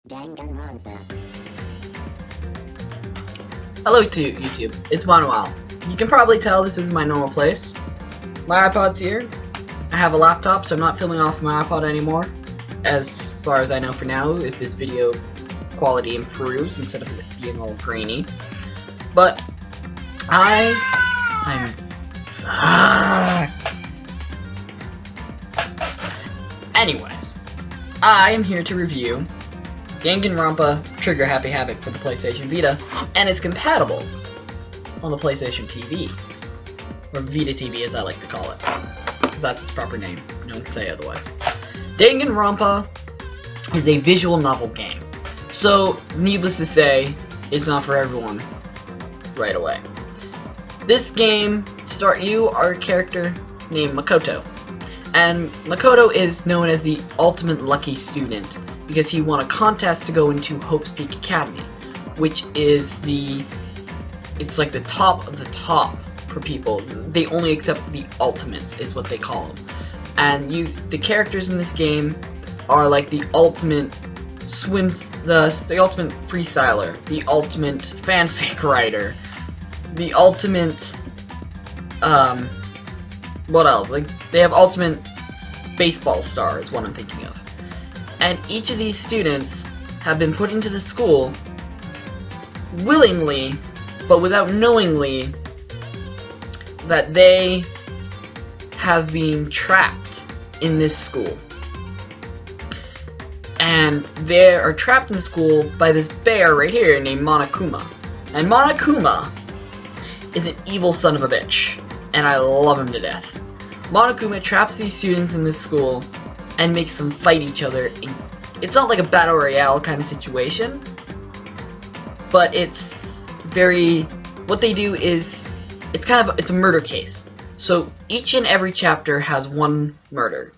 Danganronpa. Hello to YouTube, it's been a while. You can probably tell this is my normal place. My iPod's here. I have a laptop, so I'm not filming off my iPod anymore. As far as I know for now, if this video quality improves instead of it being all grainy. But Anyways, I am here to review Danganronpa Trigger HappyHavoc for the PlayStation Vita, and it's compatible on the PlayStation TV, or Vita TV as I like to call it, because that's its proper name. No one can say otherwise. Danganronpa is a visual novel game, so needless to say, it's not for everyone right away. This game, you are a character named Makoto, and Makoto is known as the ultimate lucky student because he won a contest to go into Hope's Peak Academy, which is it's like the top of the top for people. They only accept the ultimates is what they call them. And the characters in this game are like the ultimate the ultimate freestyler, the ultimate fanfic writer, the ultimate what else? Like they have ultimate baseball star is what I'm thinking of. And each of these students have been put into the school willingly, but without knowingly that they have been trapped in this school. And they are trapped in the school by this bear right here named Monokuma. And Monokuma is an evil son of a bitch, and I love him to death. Monokuma traps these students in this school and makes them fight each other. It's not like a battle royale kind of situation, but it's what they do is it's a murder case. So each and every chapter has one murder,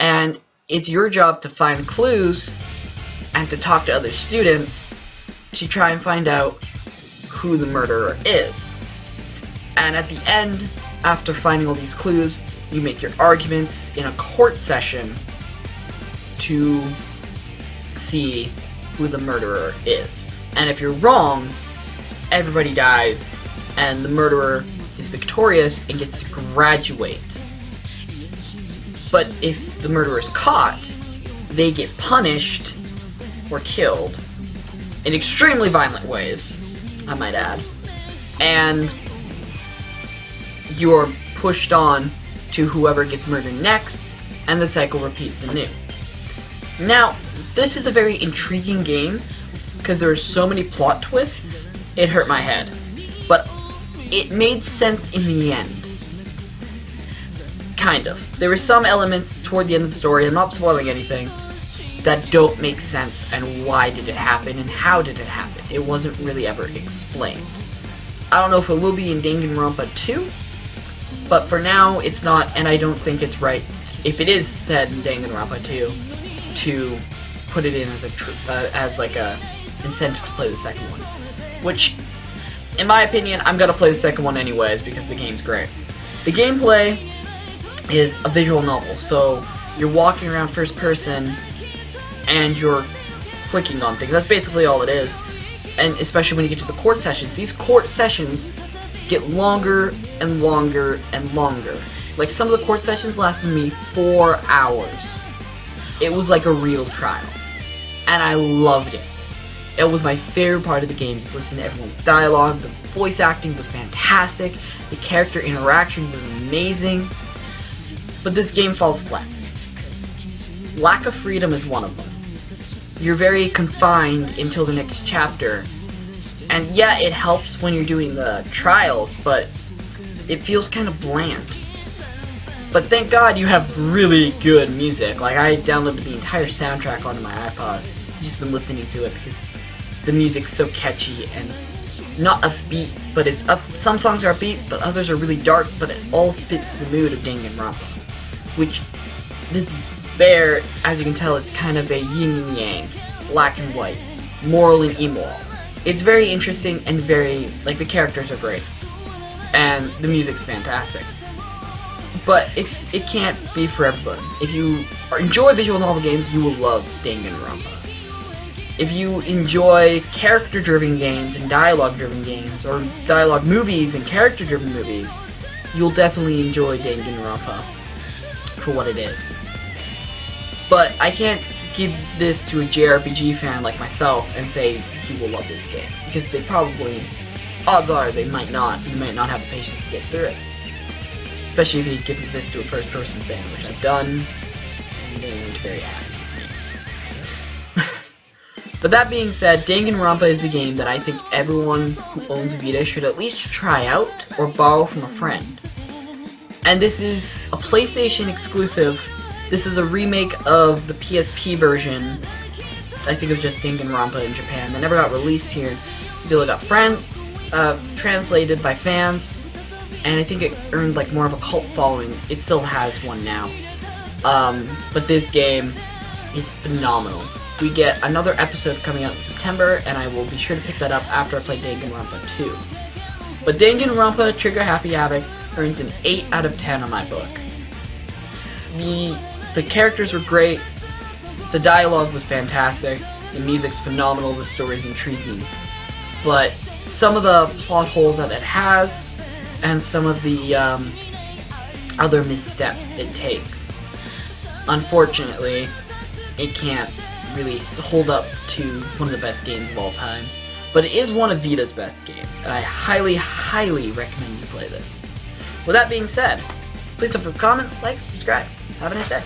and it's your job to find clues and to talk to other students to try and find out who the murderer is. And at the end, after finding all these clues, you make your arguments in a court session to see who the murderer is. And if you're wrong, everybody dies, and the murderer is victorious and gets to graduate. But if the murderer is caught, they get punished or killed in extremely violent ways, I might add. And you're pushed on to whoever gets murdered next, and the cycle repeats anew. Now, this is a very intriguing game, because there are so many plot twists, it hurt my head. But it made sense in the end. Kind of. There were some elements toward the end of the story, I'm not spoiling anything, that don't make sense, and why did it happen, and how did it happen. It wasn't really ever explained. I don't know if it will be in Danganronpa 2, but for now, it's not, and I don't think it's right, if it is said in Danganronpa 2, to put it in as like a incentive to play the second one. Which, in my opinion, I'm gonna play the second one anyways, because the game's great. The gameplay is a visual novel, so you're walking around first person, and you're clicking on things. That's basically all it is. And especially when you get to the court sessions, these court sessions get longer and longer and longer. Like, some of the court sessions lasted me 4 hours. It was like a real trial. And I loved it. It was my favorite part of the game, just listening to everyone's dialogue. The voice acting was fantastic. The character interaction was amazing. But this game falls flat. Lack of freedom is one of them. You're very confined until the next chapter. And yeah, it helps when you're doing the trials, but it feels kind of bland. But thank God you have really good music. Like, I downloaded the entire soundtrack onto my iPod. Just been listening to it because the music's so catchy and not upbeat, but it's up. Some songs are upbeat, but others are really dark, but it all fits the mood of Danganronpa. Which, this bear, as you can tell, it's kind of a yin and yang, black and white, moral and immoral. It's very interesting and very, like, the characters are great, and the music's fantastic. But it can't be for everybody. If you enjoy visual novel games, you will love Danganronpa. if you enjoy character-driven games and dialogue-driven games, or dialogue movies and character-driven movies, you'll definitely enjoy Danganronpa for what it is. But I can't give this to a JRPG fan like myself and say he will love this game, because they probably, odds are they might not. You might not have the patience to get through it. Especially if you give this to a first-person fan, which I've done, and they weren't very happy. But that being said, Danganronpa is a game that I think everyone who owns a Vita should at least try out or borrow from a friend. And this is a PlayStation exclusive. This is a remake of the PSP version. I think it was just Danganronpa in Japan. They never got released here. It only got translated by fans, and I think it earned like more of a cult following. It still has one now. But this game is phenomenal. We get another episode coming out in September, and I will be sure to pick that up after I play Danganronpa 2. But Danganronpa Trigger HappyHavoc earns an 8 out of 10 on my book. The characters were great, the dialogue was fantastic, the music's phenomenal, the story's intriguing. But some of the plot holes that it has, and some of the other missteps it takes, unfortunately, it can't really hold up to one of the best games of all time. But it is one of Vita's best games, and I highly, highly recommend you play this. With that being said, please don't forget to comment, like, subscribe. Have a nice day.